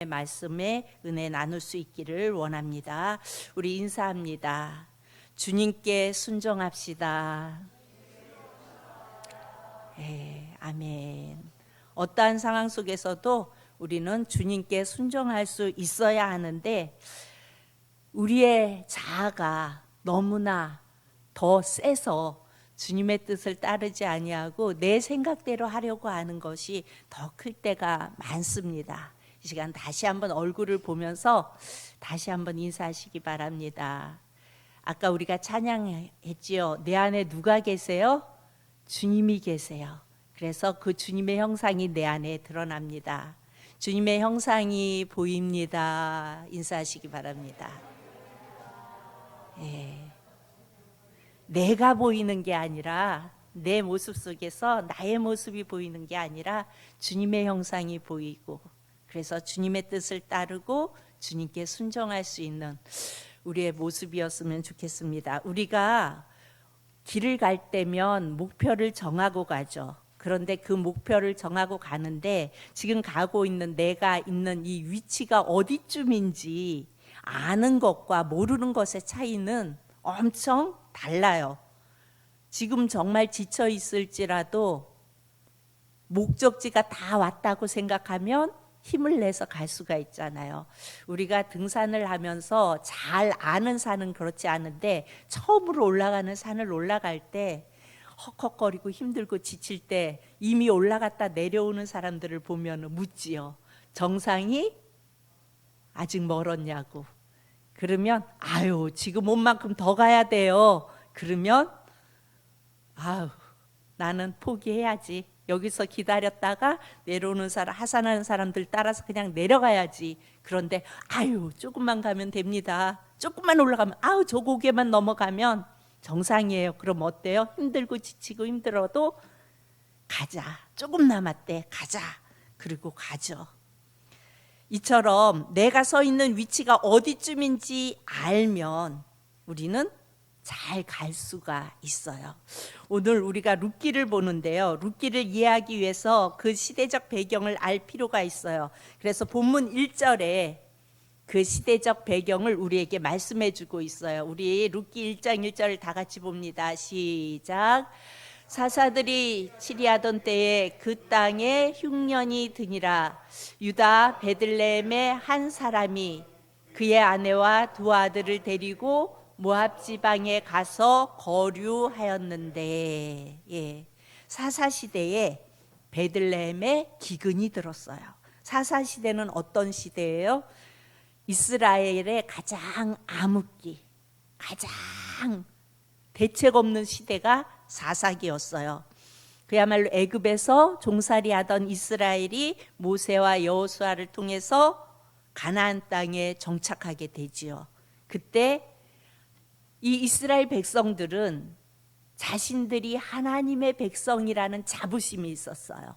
말씀에 은혜 나눌 수 있기를 원합니다. 우리 인사합니다. 주님께 순종합시다. 아멘. 어떠한 상황 속에서도 우리는 주님께 순종할 수 있어야 하는데 우리의 자아가 너무나 더 세서 주님의 뜻을 따르지 아니하고 내 생각대로 하려고 하는 것이 더 클 때가 많습니다. 이 시간 다시 한번 얼굴을 보면서 다시 한번 인사하시기 바랍니다. 아까 우리가 찬양했지요. 내 안에 누가 계세요? 주님이 계세요. 그래서 그 주님의 형상이 내 안에 드러납니다. 주님의 형상이 보입니다. 인사하시기 바랍니다. 내가 보이는 게 아니라 내 모습 속에서 나의 모습이 보이는 게 아니라 주님의 형상이 보이고, 그래서 주님의 뜻을 따르고 주님께 순종할 수 있는 우리의 모습이었으면 좋겠습니다. 우리가 길을 갈 때면 목표를 정하고 가죠. 그런데 그 목표를 정하고 가는데 지금 가고 있는 내가 있는 이 위치가 어디쯤인지 아는 것과 모르는 것의 차이는 엄청 달라요. 지금 정말 지쳐 있을지라도 목적지가 다 왔다고 생각하면 힘을 내서 갈 수가 있잖아요. 우리가 등산을 하면서 잘 아는 산은 그렇지 않은데 처음으로 올라가는 산을 올라갈 때 헉헉거리고 힘들고 지칠 때 이미 올라갔다 내려오는 사람들을 보면 묻지요. 정상이 아직 멀었냐고. 그러면 아유 지금 온 만큼 더 가야 돼요. 그러면 아유 나는 포기해야지. 여기서 기다렸다가 내려오는 사람, 하산하는 사람들 따라서 그냥 내려가야지. 그런데 아유 조금만 가면 됩니다. 조금만 올라가면 아유 저 고개만 넘어가면 정상이에요. 그럼 어때요? 힘들고 지치고 힘들어도 가자. 조금 남았대. 가자. 그리고 가죠. 이처럼 내가 서 있는 위치가 어디쯤인지 알면 우리는 잘 갈 수가 있어요. 오늘 우리가 룻기를 보는데요. 룻기를 이해하기 위해서 그 시대적 배경을 알 필요가 있어요. 그래서 본문 1절에 그 시대적 배경을 우리에게 말씀해 주고 있어요. 우리 룻기 1장 1절을 다 같이 봅니다. 시작. 사사들이 치리하던 때에 그 땅에 흉년이 드니라. 유다 베들레헴의 한 사람이 그의 아내와 두 아들을 데리고 모압 지방에 가서 거류하였는데, 사사 시대에 베들레헴에 기근이 들었어요. 사사 시대는 어떤 시대예요? 이스라엘의 가장 암흑기, 가장 대책 없는 시대가 사사기였어요. 그야말로 애굽에서 종살이하던 이스라엘이 모세와 여호수아를 통해서 가나안 땅에 정착하게 되지요. 그때 이 이스라엘 백성들은 자신들이 하나님의 백성이라는 자부심이 있었어요.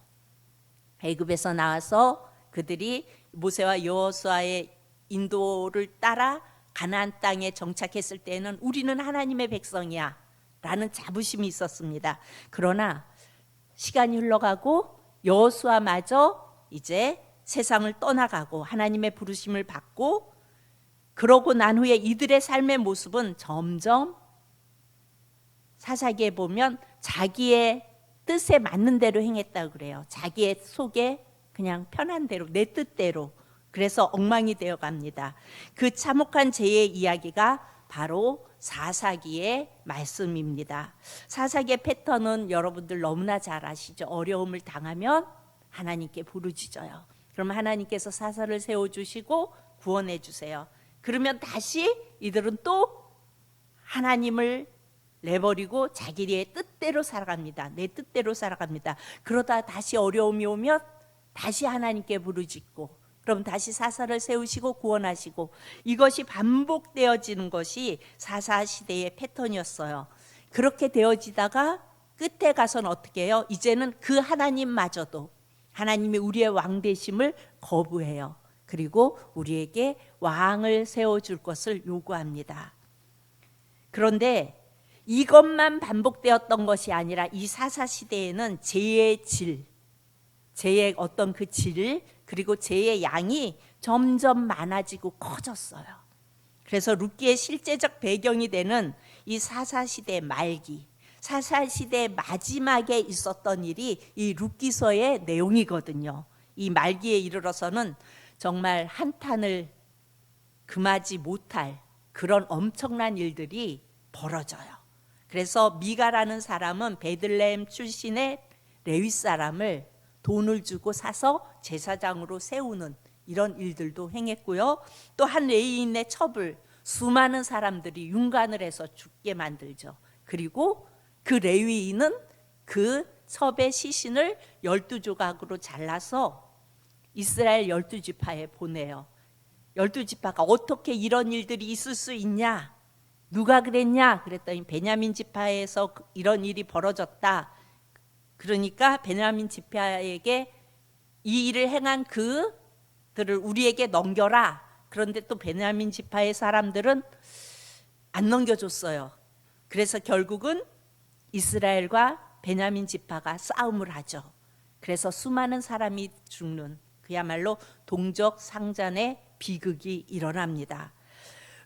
애굽에서 나와서 그들이 모세와 여호수아의 인도를 따라 가나안 땅에 정착했을 때는 우리는 하나님의 백성이야 라는 자부심이 있었습니다. 그러나 시간이 흘러가고 여호수아마저 이제 세상을 떠나가고 하나님의 부르심을 받고, 그러고 난 후에 이들의 삶의 모습은 점점 사사기에 보면 자기의 뜻에 맞는 대로 행했다고 그래요. 자기의 속에 그냥 편한 대로, 내 뜻대로. 그래서 엉망이 되어 갑니다. 그 참혹한 죄의 이야기가 바로 사사기의 말씀입니다. 사사기의 패턴은 여러분들 너무나 잘 아시죠. 어려움을 당하면 하나님께 부르짖어요. 그럼 하나님께서 사사를 세워주시고 구원해 주세요. 그러면 다시 이들은 또 하나님을 내버리고 자기의 뜻대로 살아갑니다. 내 뜻대로 살아갑니다. 그러다 다시 어려움이 오면 다시 하나님께 부르짖고, 그럼 다시 사사를 세우시고 구원하시고, 이것이 반복되어지는 것이 사사 시대의 패턴이었어요. 그렇게 되어지다가 끝에 가서는 어떻게 해요? 이제는 그 하나님마저도 하나님이 우리의 왕 되심을 거부해요. 그리고 우리에게 왕을 세워줄 것을 요구합니다. 그런데 이것만 반복되었던 것이 아니라 이 사사 시대에는 죄의 질, 죄의 어떤 그 질, 그리고 죄의 양이 점점 많아지고 커졌어요. 그래서 룻기의 실제적 배경이 되는 이 사사시대 말기, 사사시대 마지막에 있었던 일이 이 룻기서의 내용이거든요. 이 말기에 이르러서는 정말 한탄을 금하지 못할 그런 엄청난 일들이 벌어져요. 그래서 미가라는 사람은 베들레헴 출신의 레위 사람을 돈을 주고 사서 제사장으로 세우는 이런 일들도 행했고요. 또 한 레위인의 첩을 수많은 사람들이 융간을 해서 죽게 만들죠. 그리고 그 레위인은 그 첩의 시신을 12조각으로 잘라서 이스라엘 12지파에 보내요. 12지파가 어떻게 이런 일들이 있을 수 있냐? 누가 그랬냐? 그랬더니 베냐민 지파에서 이런 일이 벌어졌다. 그러니까 베냐민 지파에게 이 일을 행한 그들을 우리에게 넘겨라. 그런데 또 베냐민 지파의 사람들은 안 넘겨줬어요. 그래서 결국은 이스라엘과 베냐민 지파가 싸움을 하죠. 그래서 수많은 사람이 죽는 그야말로 동족 상잔의 비극이 일어납니다.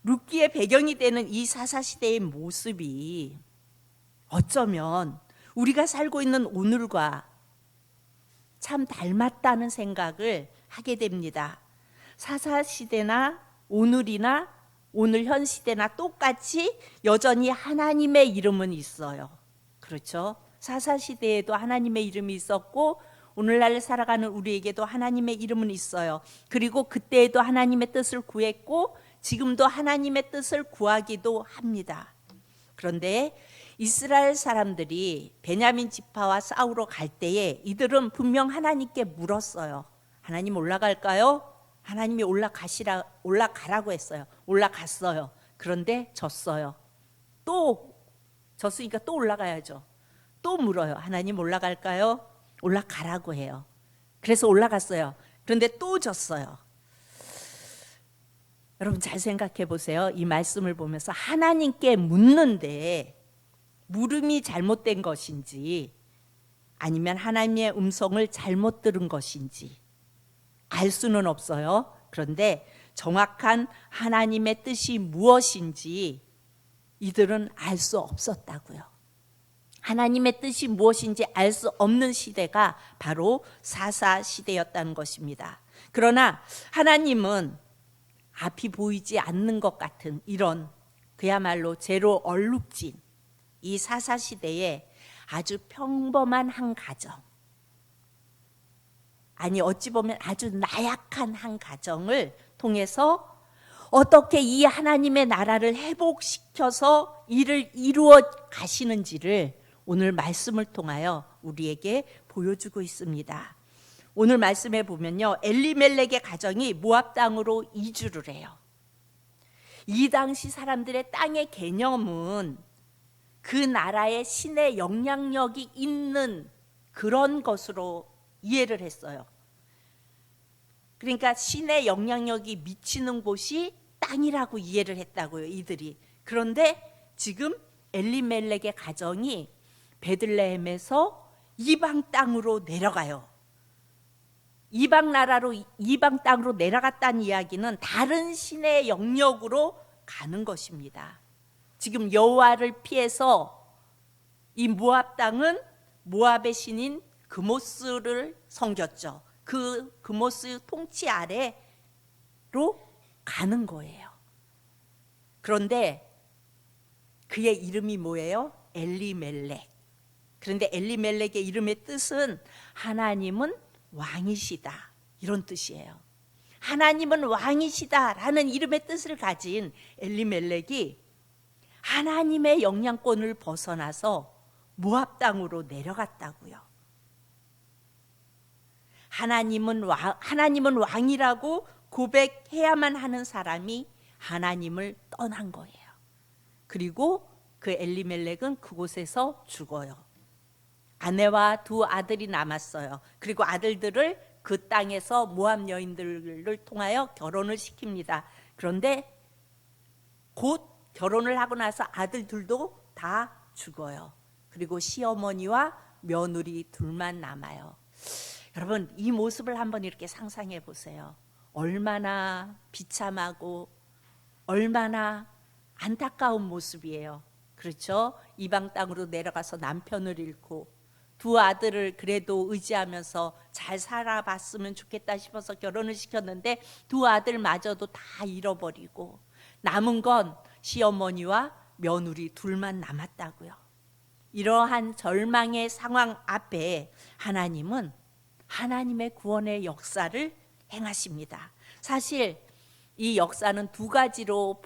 룻기의 배경이 되는 이 사사시대의 모습이 어쩌면 우리가 살고 있는 오늘과 참 닮았다는 생각을 하게 됩니다. 사사시대나 오늘이나 오늘 현 시대나 똑같이 여전히 하나님의 이름은 있어요. 그렇죠? 사사시대에도 하나님의 이름이 있었고 오늘날 살아가는 우리에게도 하나님의 이름은 있어요. 그리고 그때에도 하나님의 뜻을 구했고 지금도 하나님의 뜻을 구하기도 합니다. 그런데 이스라엘 사람들이 베냐민 지파와 싸우러 갈 때에 이들은 분명 하나님께 물었어요. 하나님 올라갈까요? 하나님이 올라가라고 했어요. 올라갔어요. 그런데 졌어요. 또 졌으니까 또 올라가야죠. 또 물어요. 하나님 올라갈까요? 올라가라고 해요. 그래서 올라갔어요. 그런데 또 졌어요. 여러분 잘 생각해 보세요. 이 말씀을 보면서 하나님께 묻는데 물음이 잘못된 것인지 아니면 하나님의 음성을 잘못 들은 것인지 알 수는 없어요. 그런데 정확한 하나님의 뜻이 무엇인지 이들은 알 수 없었다고요. 하나님의 뜻이 무엇인지 알 수 없는 시대가 바로 사사 시대였다는 것입니다. 그러나 하나님은 앞이 보이지 않는 것 같은 이런 그야말로 제로 얼룩진 이 사사 시대에 아주 평범한 한 가정, 아니 어찌 보면 아주 나약한 한 가정을 통해서 어떻게 이 하나님의 나라를 회복시켜서 일을 이루어 가시는지를 오늘 말씀을 통하여 우리에게 보여주고 있습니다. 오늘 말씀에 보면요, 엘리멜렉의 가정이 모압 땅으로 이주를 해요. 이 당시 사람들의 땅의 개념은 그 나라의 신의 영향력이 있는 그런 것으로 이해를 했어요. 그러니까 신의 영향력이 미치는 곳이 땅이라고 이해를 했다고요, 이들이. 그런데 지금 엘리멜렉의 가정이 베들레헴에서 이방 땅으로 내려가요. 이방 땅으로 내려갔다는 이야기는 다른 신의 영역으로 가는 것입니다. 지금 여호와를 피해서 이 모압 땅은 모압의 신인 그모스를 섬겼죠. 그 그모스 통치 아래로 가는 거예요. 그런데 그의 이름이 뭐예요? 엘리멜렉. 그런데 엘리멜렉의 이름의 뜻은 하나님은 왕이시다, 이런 뜻이에요. 하나님은 왕이시다라는 이름의 뜻을 가진 엘리멜렉이 하나님의 영향권을 벗어나서 모압 땅으로 내려갔다고요. 하나님은 왕이라고 고백해야만 하는 사람이 하나님을 떠난 거예요. 그리고 그 엘리멜렉은 그곳에서 죽어요. 아내와 두 아들이 남았어요. 그리고 아들들을 그 땅에서 모압 여인들을 통하여 결혼을 시킵니다. 그런데 곧 결혼을 하고 나서 아들들도 다 죽어요. 그리고 시어머니와 며느리 둘만 남아요. 여러분, 이 모습을 한번 이렇게 상상해 보세요. 얼마나 비참하고 얼마나 안타까운 모습이에요. 그렇죠? 이방 땅으로 내려가서 남편을 잃고 두 아들을 그래도 의지하면서 잘 살아봤으면 좋겠다 싶어서 결혼을 시켰는데 두 아들마저도 다 잃어버리고 남은 건 시어머니와 며느리 둘만 남았다고요. 이러한 절망의 상황 앞에 하나님은 하나님의 구원의 역사를 행하십니다. 사실 이 역사는 두 가지로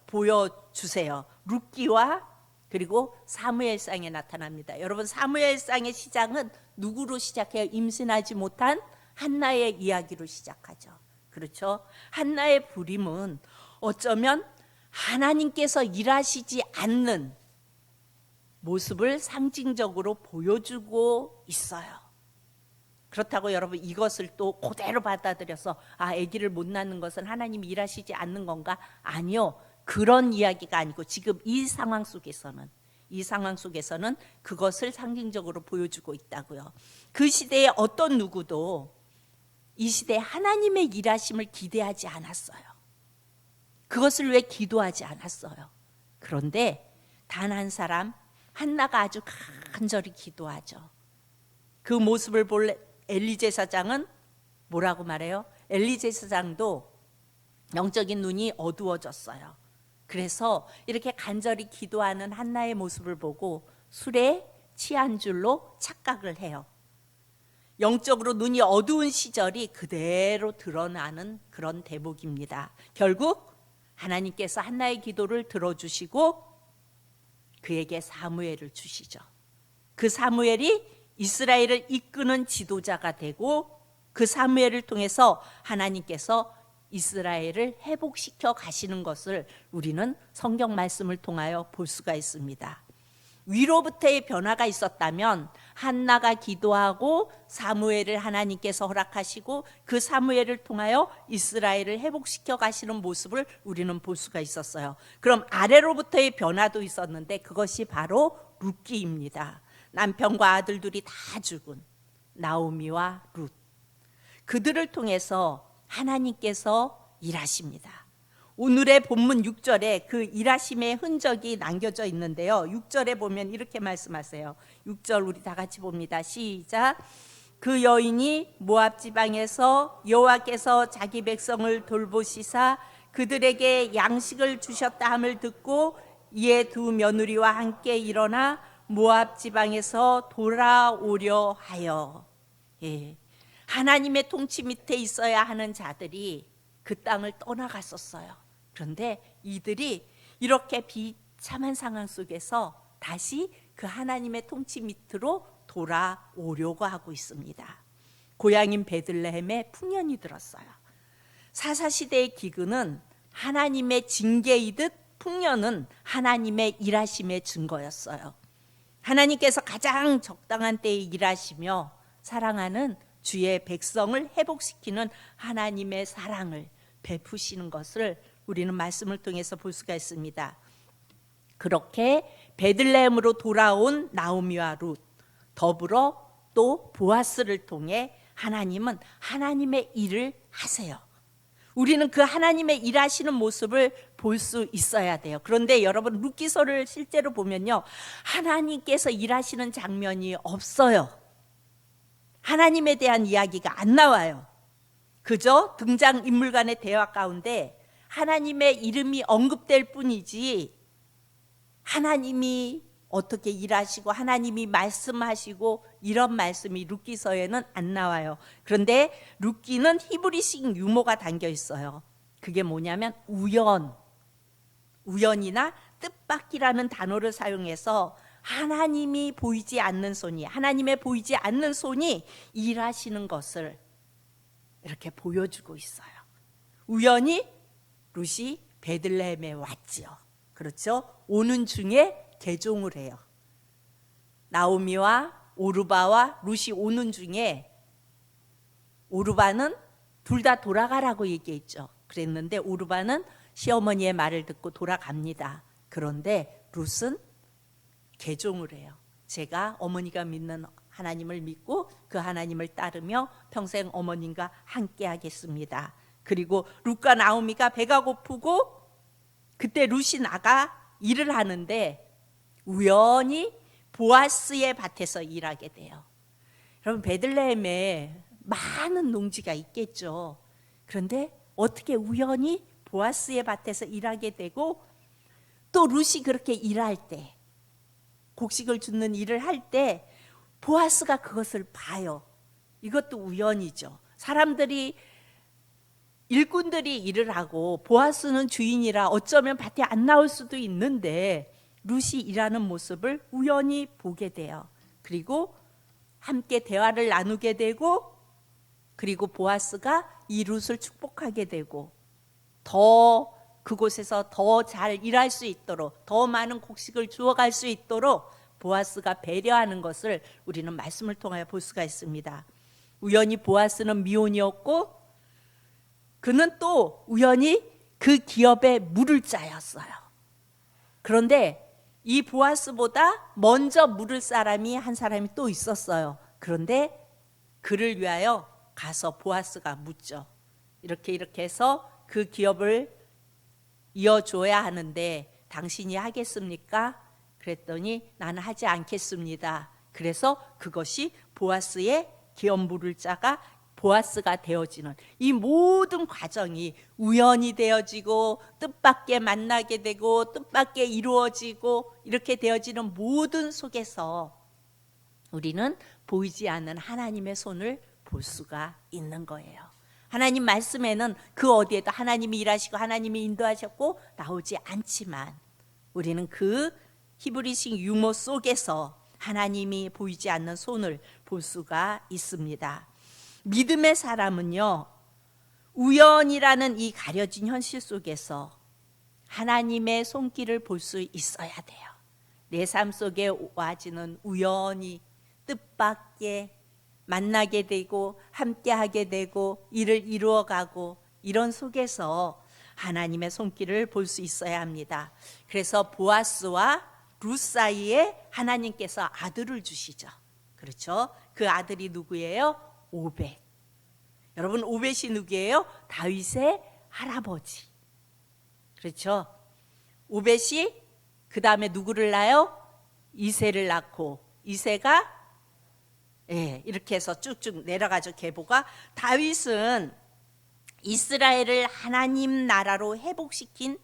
보여주세요. 룻기와 그리고 사무엘상에 나타납니다. 여러분, 사무엘상의 시작은 누구로 시작해요? 임신하지 못한 한나의 이야기로 시작하죠. 그렇죠? 한나의 부림은 어쩌면 하나님께서 일하시지 않는 모습을 상징적으로 보여주고 있어요. 그렇다고 여러분 이것을 또 그대로 받아들여서 아기를 못 낳는 것은 하나님이 일하시지 않는 건가? 아니요. 그런 이야기가 아니고 지금 이 상황 속에서는 그것을 상징적으로 보여주고 있다고요. 그 시대에 어떤 누구도 이 시대에 하나님의 일하심을 기대하지 않았어요. 그것을 왜 기도하지 않았어요? 그런데 단 한 사람 한나가 아주 간절히 기도하죠. 그 모습을 볼 엘리 제사장은 뭐라고 말해요? 엘리 제사장도 영적인 눈이 어두워졌어요. 그래서 이렇게 간절히 기도하는 한나의 모습을 보고 술에 취한 줄로 착각을 해요. 영적으로 눈이 어두운 시절이 그대로 드러나는 그런 대목입니다. 결국 하나님께서 한나의 기도를 들어주시고 그에게 사무엘을 주시죠. 그 사무엘이 이스라엘을 이끄는 지도자가 되고 그 사무엘을 통해서 하나님께서 이스라엘을 회복시켜 가시는 것을 우리는 성경 말씀을 통하여 볼 수가 있습니다. 위로부터의 변화가 있었다면 한나가 기도하고 사무엘을 하나님께서 허락하시고 그 사무엘을 통하여 이스라엘을 회복시켜 가시는 모습을 우리는 볼 수가 있었어요. 그럼 아래로부터의 변화도 있었는데 그것이 바로 룻기입니다. 남편과 아들들이 다 죽은 나오미와 룻, 그들을 통해서 하나님께서 일하십니다. 오늘의 본문 6절에 그 일하심의 흔적이 남겨져 있는데요. 6절에 보면 이렇게 말씀하세요. 6절 우리 다 같이 봅니다. 시작. 그 여인이 모압 지방에서 여호와께서 자기 백성을 돌보시사 그들에게 양식을 주셨다 함을 듣고 이에 두 며느리와 함께 일어나 모압 지방에서 돌아오려 하여. 하나님의 통치 밑에 있어야 하는 자들이 그 땅을 떠나갔었어요. 그런데 이들이 이렇게 비참한 상황 속에서 다시 그 하나님의 통치 밑으로 돌아오려고 하고 있습니다. 고향인 베들레헴에 풍년이 들었어요. 사사시대의 기근은 하나님의 징계이듯 풍년은 하나님의 일하심의 증거였어요. 하나님께서 가장 적당한 때에 일하시며 사랑하는 주의 백성을 회복시키는 하나님의 사랑을 베푸시는 것을 우리는 말씀을 통해서 볼 수가 있습니다. 그렇게 베들레헴으로 돌아온 나오미와 룻, 더불어 또 보아스를 통해 하나님은 하나님의 일을 하세요. 우리는 그 하나님의 일하시는 모습을 볼 수 있어야 돼요. 그런데 여러분 룻기서를 실제로 보면요, 하나님께서 일하시는 장면이 없어요. 하나님에 대한 이야기가 안 나와요. 그저 등장인물 간의 대화 가운데 하나님의 이름이 언급될 뿐이지 하나님이 어떻게 일하시고 하나님이 말씀하시고 이런 말씀이 룻기서에는 안 나와요. 그런데 룻기는 히브리식 유모가 담겨 있어요. 그게 뭐냐면 우연이나 뜻밖이라는 단어를 사용해서 하나님이 보이지 않는 손이, 하나님의 보이지 않는 손이 일하시는 것을 이렇게 보여주고 있어요. 우연히 룻이 베들레헴에 왔지요. 그렇죠? 오는 중에 개종을 해요. 나오미와 오르바와 룻이 오는 중에 오르바는 둘 다 돌아가라고 얘기했죠. 그랬는데 오르바는 시어머니의 말을 듣고 돌아갑니다. 그런데 룻은 개종을 해요. 제가 어머니가 믿는 하나님을 믿고 그 하나님을 따르며 평생 어머님과 함께 하겠습니다. 그리고 룻과 나오미가 배가 고프고 그때 룻이 나가 일을 하는데 우연히 보아스의 밭에서 일하게 돼요. 여러분, 베들레헴에 많은 농지가 있겠죠. 그런데 어떻게 우연히 보아스의 밭에서 일하게 되고, 또 룻이 그렇게 일할 때, 곡식을 줍는 일을 할 때 보아스가 그것을 봐요. 이것도 우연이죠. 사람들이, 일꾼들이 일을 하고 보아스는 주인이라 어쩌면 밭에 안 나올 수도 있는데 룻이 일하는 모습을 우연히 보게 돼요. 그리고 함께 대화를 나누게 되고, 그리고 보아스가 이 룻을 축복하게 되고, 더 그곳에서 더 잘 일할 수 있도록, 더 많은 곡식을 주어갈 수 있도록 보아스가 배려하는 것을 우리는 말씀을 통하여 볼 수가 있습니다. 우연히 보아스는 미혼이었고, 그는 또 우연히 그 기업에 물을 자였어요. 그런데 이 보아스보다 먼저 물을 사람이 한 사람이 또 있었어요. 그런데 그를 위하여 가서 보아스가 묻죠. 이렇게 해서 그 기업을 이어줘야 하는데 당신이 하겠습니까? 그랬더니 나는 하지 않겠습니다. 그래서 그것이 보아스의 기업 물을 자가 보아스가 되어지는 이 모든 과정이 우연히 되어지고, 뜻밖의 만나게 되고, 뜻밖의 이루어지고, 이렇게 되어지는 모든 속에서 우리는 보이지 않는 하나님의 손을 볼 수가 있는 거예요. 하나님 말씀에는 그 어디에도 하나님이 일하시고 하나님이 인도하셨고 나오지 않지만, 우리는 그 히브리식 유머 속에서 하나님이 보이지 않는 손을 볼 수가 있습니다. 믿음의 사람은요, 우연이라는 이 가려진 현실 속에서 하나님의 손길을 볼 수 있어야 돼요. 내 삶 속에 와지는 우연히 뜻밖의 만나게 되고 함께하게 되고 일을 이루어가고, 이런 속에서 하나님의 손길을 볼 수 있어야 합니다. 그래서 보아스와 룻 사이에 하나님께서 아들을 주시죠. 그렇죠? 그 아들이 누구예요? 오벳. 여러분, 오벳이 누구예요? 다윗의 할아버지. 그렇죠? 오벳이 그 다음에 누구를 낳아요? 이새를 낳고, 이새가 이렇게 해서 쭉쭉 내려가죠. 계보가. 다윗은 이스라엘을 하나님 나라로 회복시킨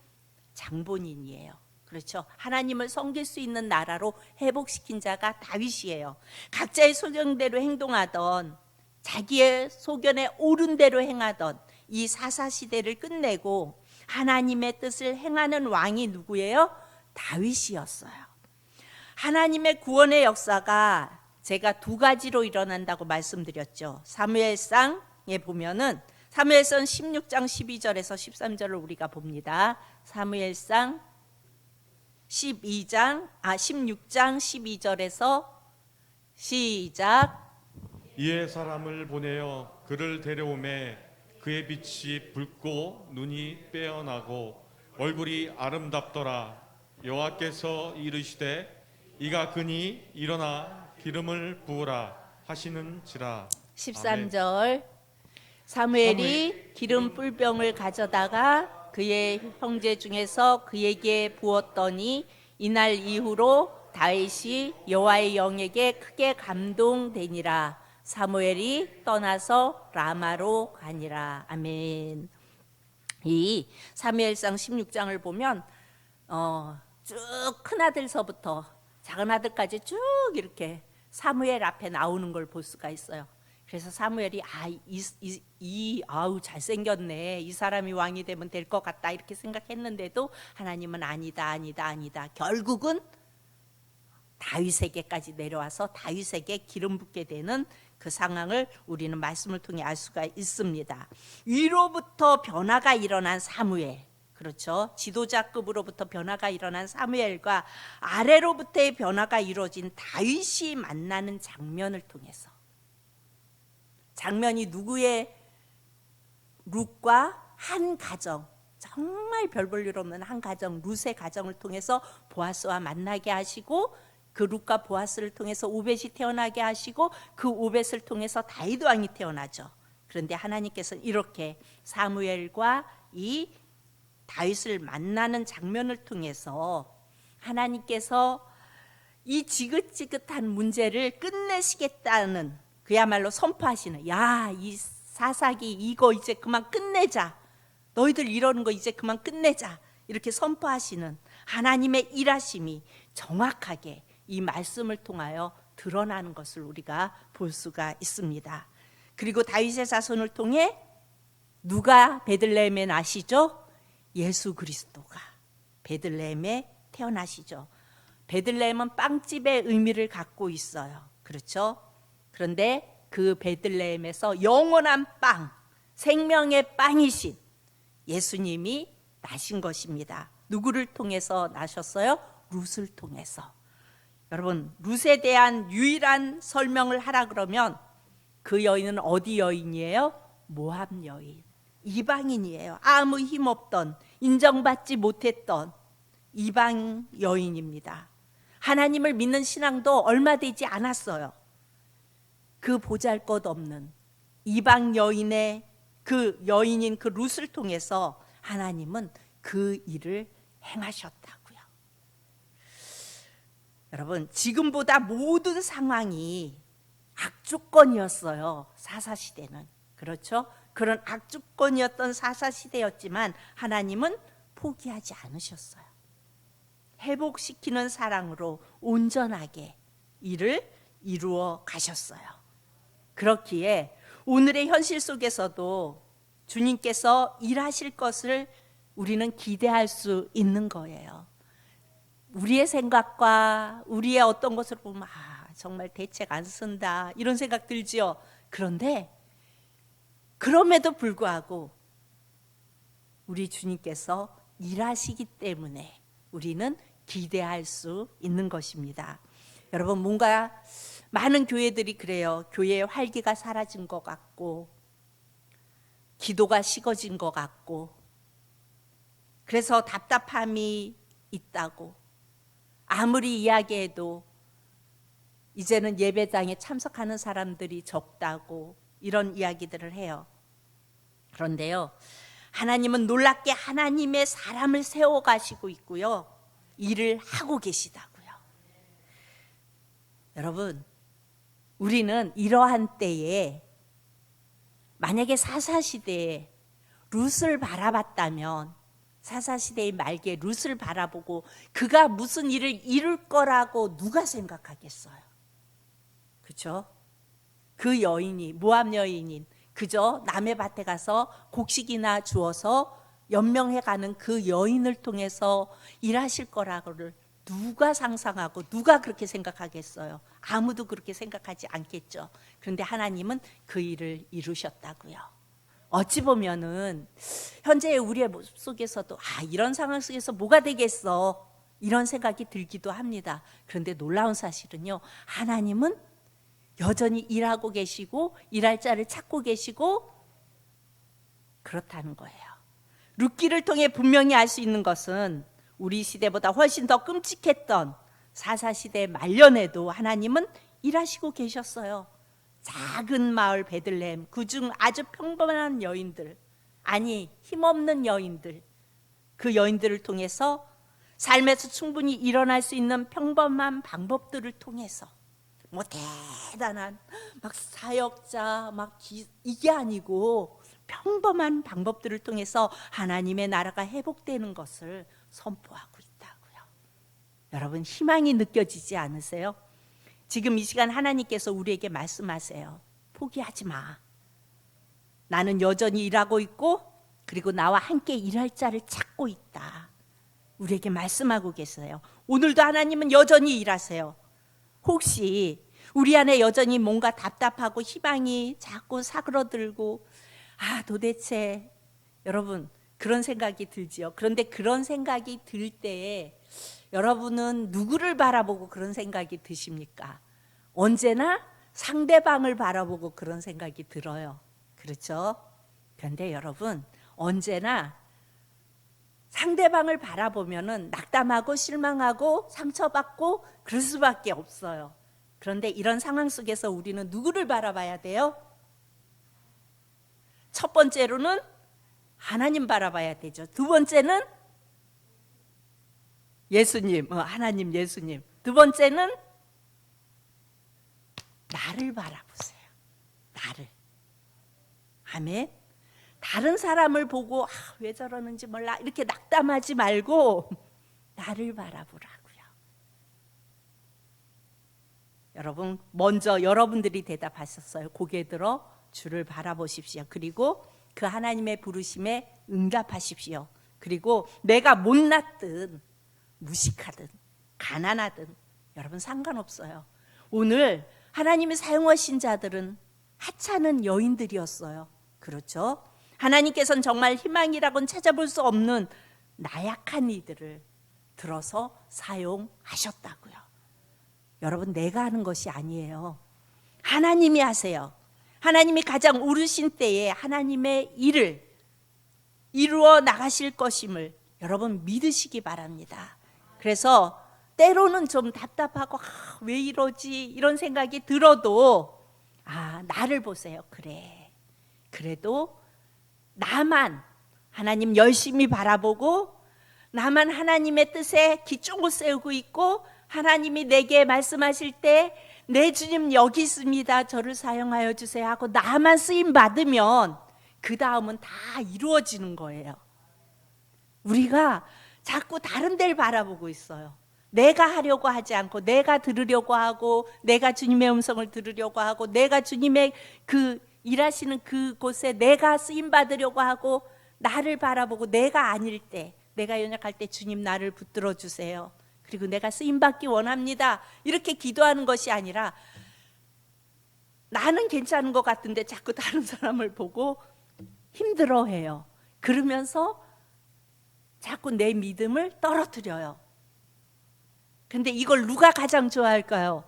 장본인이에요. 그렇죠? 하나님을 섬길 수 있는 나라로 회복시킨 자가 다윗이에요. 각자의 소견대로 행동하던, 자기의 소견에 옳은 대로 행하던 이 사사시대를 끝내고 하나님의 뜻을 행하는 왕이 누구예요? 다윗이었어요. 하나님의 구원의 역사가 제가 두 가지로 일어난다고 말씀드렸죠. 사무엘상에 보면은, 사무엘상 16장 12절에서 13절을 우리가 봅니다. 사무엘상 16장 12절에서 시작. 이에 사람을 보내어 그를 데려오매 그의 빛이 붉고 눈이 빼어나고 얼굴이 아름답더라. 여호와께서 이르시되 이가 그니 일어나 기름을 부으라 하시는지라. 13절. 사무엘이 기름 뿔병을 가져다가 그의 형제 중에서 그에게 부었더니 이날 이후로 다윗이 여호와의 영에게 크게 감동되니라. 사무엘이 떠나서 라마로 가니라. 아멘. 이 사무엘상 16장을 보면 쭉 큰아들서부터 작은 아들까지 쭉 이렇게 사무엘 앞에 나오는 걸 볼 수가 있어요. 그래서 사무엘이 아우 잘생겼네, 이 사람이 왕이 되면 될 것 같다, 이렇게 생각했는데도 하나님은 아니다. 결국은 다윗에게까지 내려와서 다윗에게 기름 붓게 되는 그 상황을 우리는 말씀을 통해 알 수가 있습니다. 위로부터 변화가 일어난 사무엘, 그렇죠? 지도자급으로부터 변화가 일어난 사무엘과 아래로부터의 변화가 이루어진 다윗이 만나는 장면을 통해서, 장면이 누구의, 룻과 한 가정, 정말 별 볼 일 없는 한 가정, 룻의 가정을 통해서 보아스와 만나게 하시고, 그 룻과 보아스를 통해서 오벳이 태어나게 하시고, 그 오벳을 통해서 다윗 왕이 태어나죠. 그런데 하나님께서는 이렇게 사무엘과 이 다윗을 만나는 장면을 통해서 하나님께서 이 지긋지긋한 문제를 끝내시겠다는, 그야말로 선포하시는, 야, 이 사사기 이거 이제 그만 끝내자, 너희들 이러는 거 이제 그만 끝내자, 이렇게 선포하시는 하나님의 일하심이 정확하게 이 말씀을 통하여 드러나는 것을 우리가 볼 수가 있습니다. 그리고 다윗의 자손을 통해 누가 베들레헴에 나시죠? 예수 그리스도가 베들레헴에 태어나시죠. 베들레헴은 빵집의 의미를 갖고 있어요. 그렇죠? 그런데 그 베들레헴에서 영원한 빵, 생명의 빵이신 예수님이 나신 것입니다. 누구를 통해서 나셨어요? 룻을 통해서. 여러분, 룻에 대한 유일한 설명을 하라 그러면 그 여인은 어디 여인이에요? 모압 여인, 이방인이에요. 아무 힘없던, 인정받지 못했던 이방 여인입니다. 하나님을 믿는 신앙도 얼마 되지 않았어요. 그 보잘것없는 이방 여인의 그 여인인 그 룻을 통해서 하나님은 그 일을 행하셨다고요. 여러분, 지금보다 모든 상황이 악조건이었어요. 사사시대는. 그렇죠? 그런 악조건이었던 사사시대였지만 하나님은 포기하지 않으셨어요. 회복시키는 사랑으로 온전하게 일을 이루어 가셨어요. 그렇기에 오늘의 현실 속에서도 주님께서 일하실 것을 우리는 기대할 수 있는 거예요. 우리의 생각과 우리의 어떤 것을 보면 정말 대책 안 쓴다 이런 생각 들지요. 그런데 그럼에도 불구하고 우리 주님께서 일하시기 때문에 우리는 기대할 수 있는 것입니다. 여러분, 뭔가 많은 교회들이 그래요. 교회의 활기가 사라진 것 같고 기도가 식어진 것 같고 그래서 답답함이 있다고, 아무리 이야기해도 이제는 예배당에 참석하는 사람들이 적다고 이런 이야기들을 해요. 그런데요, 하나님은 놀랍게 하나님의 사람을 세워가시고 있고요, 일을 하고 계시다고요. 여러분, 우리는 이러한 때에 만약에 사사시대에 룻을 바라봤다면, 사사시대의 말기에 룻을 바라보고 그가 무슨 일을 이룰 거라고 누가 생각하겠어요? 그렇죠? 그 여인이, 모압 여인인 그저 남의 밭에 가서 곡식이나 주어서 연명해가는 그 여인을 통해서 일하실 거라고를 누가 상상하고 누가 그렇게 생각하겠어요? 아무도 그렇게 생각하지 않겠죠. 그런데 하나님은 그 일을 이루셨다고요. 어찌 보면은 현재 우리의 모습 속에서도 이런 상황 속에서 뭐가 되겠어, 이런 생각이 들기도 합니다. 그런데 놀라운 사실은요, 하나님은 여전히 일하고 계시고 일할 자를 찾고 계시고 그렇다는 거예요. 룻기를 통해 분명히 알 수 있는 것은 우리 시대보다 훨씬 더 끔찍했던 사사시대 말년에도 하나님은 일하시고 계셨어요. 작은 마을 베들레헴, 그중 아주 평범한 여인들, 아니 힘없는 여인들, 그 여인들을 통해서 삶에서 충분히 일어날 수 있는 평범한 방법들을 통해서, 뭐 대단한 막 사역자 이게 아니고 평범한 방법들을 통해서 하나님의 나라가 회복되는 것을 선포하고 있다고요. 여러분, 희망이 느껴지지 않으세요? 지금 이 시간 하나님께서 우리에게 말씀하세요. 포기하지 마. 나는 여전히 일하고 있고 그리고 나와 함께 일할 자를 찾고 있다. 우리에게 말씀하고 계세요. 오늘도 하나님은 여전히 일하세요. 혹시 우리 안에 여전히 뭔가 답답하고 희망이 자꾸 사그러들고 도대체, 여러분 그런 생각이 들지요. 그런데 그런 생각이 들 때에 여러분은 누구를 바라보고 그런 생각이 드십니까? 언제나 상대방을 바라보고 그런 생각이 들어요. 그렇죠? 그런데 여러분, 언제나 상대방을 바라보면은 낙담하고 실망하고 상처받고 그럴 수밖에 없어요. 그런데 이런 상황 속에서 우리는 누구를 바라봐야 돼요? 첫 번째로는 하나님 바라봐야 되죠. 두 번째는 예수님, 하나님, 예수님. 두 번째는 나를 바라보세요. 나를. 아멘. 다른 사람을 보고 왜 저러는지 몰라 이렇게 낙담하지 말고 나를 바라보라고요. 여러분, 먼저 여러분들이 대답하셨어요. 고개 들어 주를 바라보십시오. 그리고 그 하나님의 부르심에 응답하십시오. 그리고 내가 못났든 무식하든 가난하든 여러분 상관없어요. 오늘 하나님이 사용하신 자들은 하찮은 여인들이었어요. 그렇죠? 하나님께서는 정말 희망이라고는 찾아볼 수 없는 나약한 이들을 들어서 사용하셨다고요. 여러분, 내가 하는 것이 아니에요. 하나님이 하세요. 하나님이 가장 오르신 때에 하나님의 일을 이루어 나가실 것임을 여러분 믿으시기 바랍니다. 그래서 때로는 좀 답답하고 왜 이러지 이런 생각이 들어도 나를 보세요. 그래도 나만 하나님 열심히 바라보고 나만 하나님의 뜻에 귀 쫑긋 세우고 있고 하나님이 내게 말씀하실 때 내 주님 여기 있습니다. 저를 사용하여 주세요 하고 나만 쓰임 받으면 그 다음은 다 이루어지는 거예요. 우리가 자꾸 다른 데를 바라보고 있어요. 내가 하려고 하지 않고 내가 들으려고 하고 내가 주님의 음성을 들으려고 하고 내가 주님의 그 일하시는 그곳에 내가 쓰임 받으려고 하고 나를 바라보고 내가 아닐 때 내가 연약할 때 주님 나를 붙들어 주세요. 그리고 내가 쓰임 받기 원합니다. 이렇게 기도하는 것이 아니라 나는 괜찮은 것 같은데 자꾸 다른 사람을 보고 힘들어해요. 그러면서 자꾸 내 믿음을 떨어뜨려요. 근데 이걸 누가 가장 좋아할까요?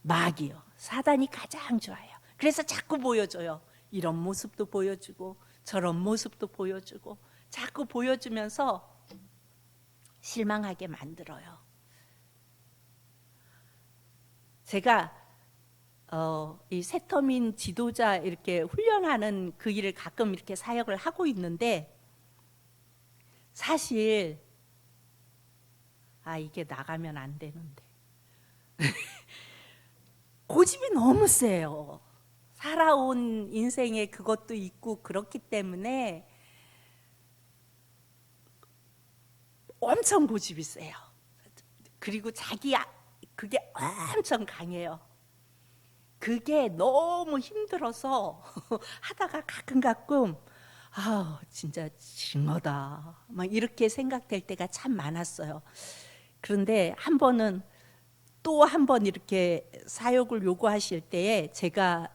마귀요. 사단이 가장 좋아해요. 그래서 자꾸 보여줘요. 이런 모습도 보여주고 저런 모습도 보여주고 자꾸 보여주면서 실망하게 만들어요. 제가 이 세터민 지도자 이렇게 훈련하는 그 일을 가끔 이렇게 사역을 하고 있는데 사실 이게 나가면 안 되는데 고집이 너무 세요. 살아온 인생에 그것도 있고 그렇기 때문에 엄청 고집이 세요. 그리고 그게 엄청 강해요. 그게 너무 힘들어서 하다가 가끔 진짜 징하다 막 이렇게 생각될 때가 참 많았어요. 그런데 한 번은 또 한 번 이렇게 사역을 요구하실 때에 제가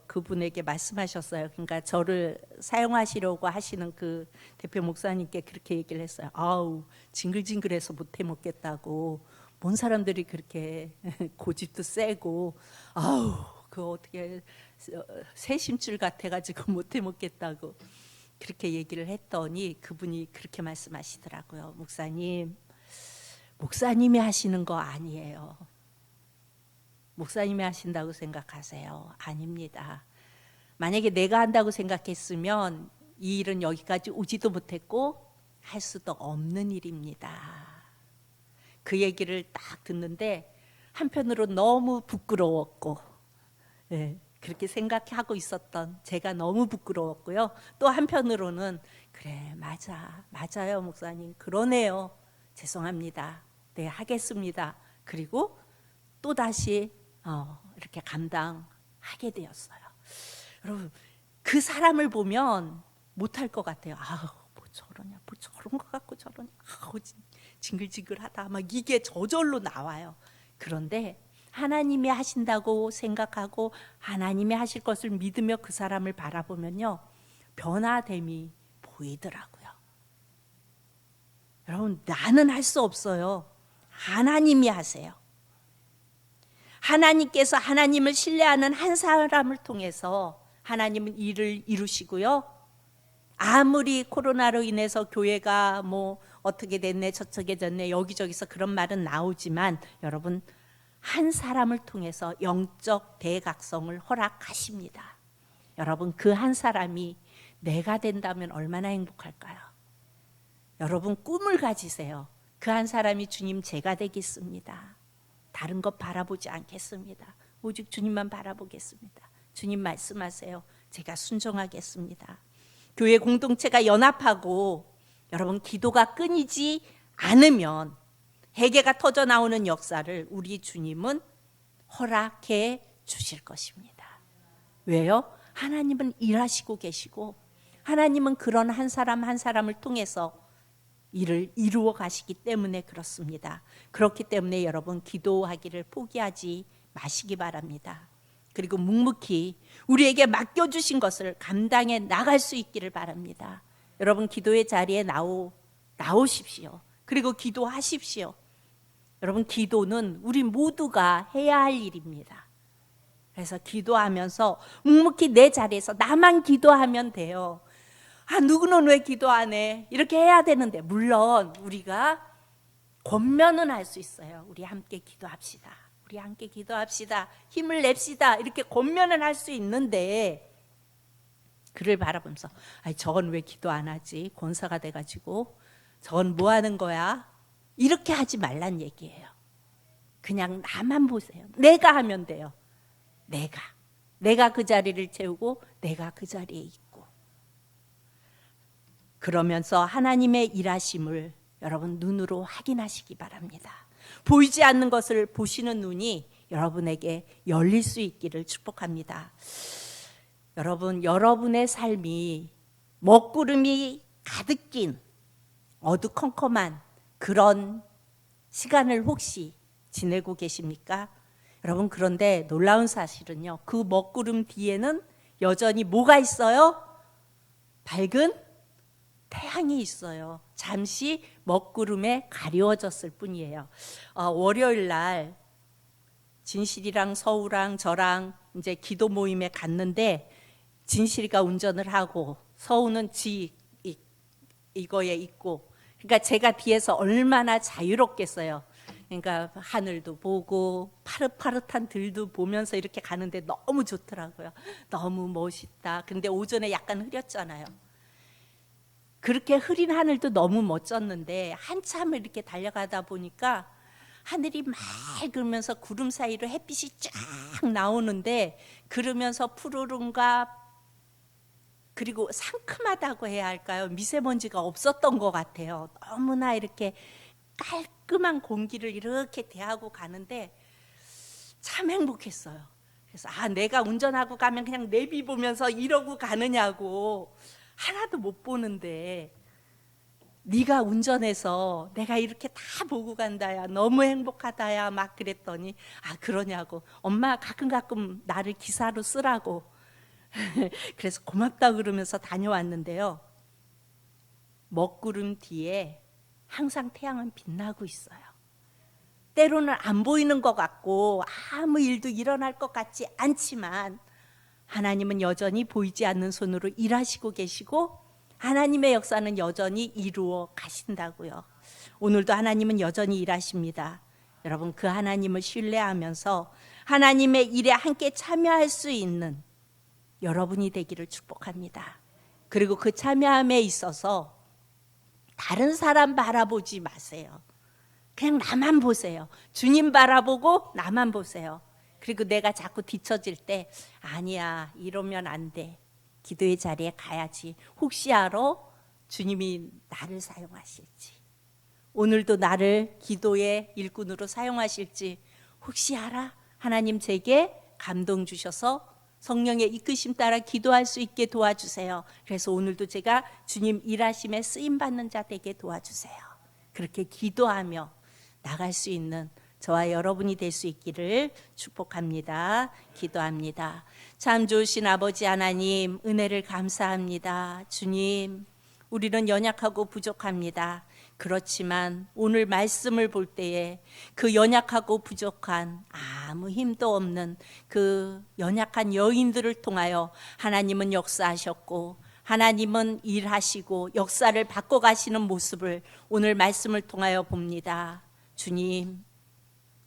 그분에게 말씀하셨어요. 그러니까 저를 사용하시려고 하시는 그 대표 목사님께 그렇게 얘기를 했어요. 징글징글해서 못해 먹겠다고. 뭔 사람들이 그렇게 고집도 세고 그거 어떻게 새심줄 같아가지고 못해 먹겠다고 그렇게 얘기를 했더니 그분이 그렇게 말씀하시더라고요. 목사님이 하시는 거 아니에요. 목사님이 하신다고 생각하세요. 아닙니다. 만약에 내가 한다고 생각했으면 이 일은 여기까지 오지도 못했고 할 수도 없는 일입니다. 그 얘기를 딱 듣는데 한편으로 너무 부끄러웠고 그렇게 생각하고 있었던 제가 너무 부끄러웠고요. 또 한편으로는 그래 맞아요 목사님 그러네요. 죄송합니다. 네 하겠습니다. 그리고 또다시 이렇게 감당하게 되었어요. 여러분 그 사람을 보면 못할 것 같아요. 뭐 저러냐 뭐 저런 것 같고 저러냐 징글징글하다 막 이게 저절로 나와요. 그런데 하나님이 하신다고 생각하고 하나님이 하실 것을 믿으며 그 사람을 바라보면요 변화됨이 보이더라고요. 여러분 나는 할 수 없어요. 하나님이 하세요. 하나님께서 하나님을 신뢰하는 한 사람을 통해서 하나님은 일을 이루시고요. 아무리 코로나로 인해서 교회가 뭐 어떻게 됐네 저쪽에 됐네 여기저기서 그런 말은 나오지만 여러분 한 사람을 통해서 영적 대각성을 허락하십니다. 여러분, 그 한 사람이 내가 된다면 얼마나 행복할까요? 여러분, 꿈을 가지세요. 그 한 사람이 주님 제가 되겠습니다. 다른 것 바라보지 않겠습니다. 오직 주님만 바라보겠습니다. 주님 말씀하세요. 제가 순종하겠습니다. 교회 공동체가 연합하고 여러분, 기도가 끊이지 않으면 회개가 터져 나오는 역사를 우리 주님은 허락해 주실 것입니다. 왜요? 하나님은 일하시고 계시고 하나님은 그런 한 사람 한 사람을 통해서 일을 이루어 가시기 때문에 그렇습니다. 그렇기 때문에 여러분, 기도하기를 포기하지 마시기 바랍니다. 그리고 묵묵히 우리에게 맡겨주신 것을 감당해 나갈 수 있기를 바랍니다. 여러분, 기도의 자리에 나오십시오. 그리고 기도하십시오. 여러분, 기도는 우리 모두가 해야 할 일입니다. 그래서 기도하면서 묵묵히 내 자리에서 나만 기도하면 돼요. 누구는 왜 기도 안 해? 이렇게 해야 되는데, 물론 우리가 권면은 할 수 있어요. 우리 함께 기도합시다. 우리 함께 기도합시다. 힘을 냅시다. 이렇게 권면은 할 수 있는데, 그를 바라보면서 저건 왜 기도 안 하지? 권사가 돼가지고 저건 뭐 하는 거야? 이렇게 하지 말란 얘기예요. 그냥 나만 보세요. 내가 하면 돼요. 내가 그 자리를 채우고 내가 그 자리에 있고, 그러면서 하나님의 일하심을 여러분 눈으로 확인하시기 바랍니다. 보이지 않는 것을 보시는 눈이 여러분에게 열릴 수 있기를 축복합니다. 여러분, 여러분의 삶이 먹구름이 가득 낀 어두컴컴한 그런 시간을 혹시 지내고 계십니까? 여러분, 그런데 놀라운 사실은요, 그 먹구름 뒤에는 여전히 뭐가 있어요? 밝은 태양이 있어요. 잠시 먹구름에 가려워졌을 뿐이에요. 월요일 날 진실이랑 서우랑 저랑 이제 기도 모임에 갔는데, 진실이가 운전을 하고 서우는 이거에 있고, 그러니까 제가 뒤에서 얼마나 자유롭겠어요. 그러니까 하늘도 보고 파릇파릇한 들도 보면서 이렇게 가는데 너무 좋더라고요. 너무 멋있다. 근데 오전에 약간 흐렸잖아요. 그렇게 흐린 하늘도 너무 멋졌는데 한참을 이렇게 달려가다 보니까 하늘이 맑으면서 구름 사이로 햇빛이 쫙 나오는데, 그러면서 푸르름과 그리고 상큼하다고 해야 할까요? 미세먼지가 없었던 것 같아요. 너무나 이렇게 깔끔한 공기를 이렇게 대하고 가는데 참 행복했어요. 그래서 내가 운전하고 가면 그냥 내비 보면서 이러고 가느냐고, 하나도 못 보는데 네가 운전해서 내가 이렇게 다 보고 간다야, 너무 행복하다야 막 그랬더니 그러냐고, 엄마 가끔 나를 기사로 쓰라고 그래서 고맙다 그러면서 다녀왔는데요, 먹구름 뒤에 항상 태양은 빛나고 있어요. 때로는 안 보이는 것 같고 아무 일도 일어날 것 같지 않지만 하나님은 여전히 보이지 않는 손으로 일하시고 계시고 하나님의 역사는 여전히 이루어 가신다고요. 오늘도 하나님은 여전히 일하십니다. 여러분, 그 하나님을 신뢰하면서 하나님의 일에 함께 참여할 수 있는 여러분이 되기를 축복합니다. 그리고 그 참여함에 있어서 다른 사람 바라보지 마세요. 그냥 나만 보세요. 주님 바라보고 나만 보세요. 그리고 내가 자꾸 뒤처질 때 아니야, 이러면 안 돼, 기도의 자리에 가야지, 혹시 알아? 주님이 나를 사용하실지, 오늘도 나를 기도의 일꾼으로 사용하실지 혹시 알아? 하나님 제게 감동 주셔서 성령의 이끄심 따라 기도할 수 있게 도와주세요. 그래서 오늘도 제가 주님 일하심에 쓰임받는 자 되게 도와주세요. 그렇게 기도하며 나갈 수 있는 저와 여러분이 될 수 있기를 축복합니다. 기도합니다. 참 좋으신 아버지 하나님, 은혜를 감사합니다. 주님, 우리는 연약하고 부족합니다. 그렇지만 오늘 말씀을 볼 때에 그 연약하고 부족한 아무 힘도 없는 그 연약한 여인들을 통하여 하나님은 역사하셨고 하나님은 일하시고 역사를 바꿔가시는 모습을 오늘 말씀을 통하여 봅니다. 주님,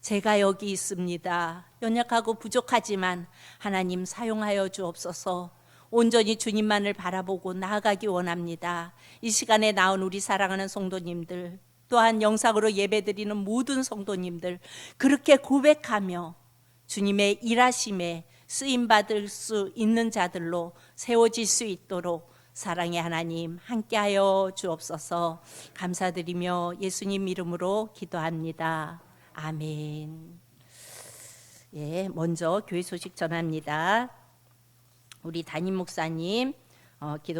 제가 여기 있습니다. 연약하고 부족하지만 하나님 사용하여 주옵소서. 온전히 주님만을 바라보고 나아가기 원합니다. 이 시간에 나온 우리 사랑하는 성도님들, 또한 영상으로 예배드리는 모든 성도님들, 그렇게 고백하며 주님의 일하심에 쓰임받을 수 있는 자들로 세워질 수 있도록 사랑의 하나님 함께하여 주옵소서. 감사드리며 예수님 이름으로 기도합니다. 아멘. 예, 먼저 교회 소식 전합니다. 우리 담임 목사님 기도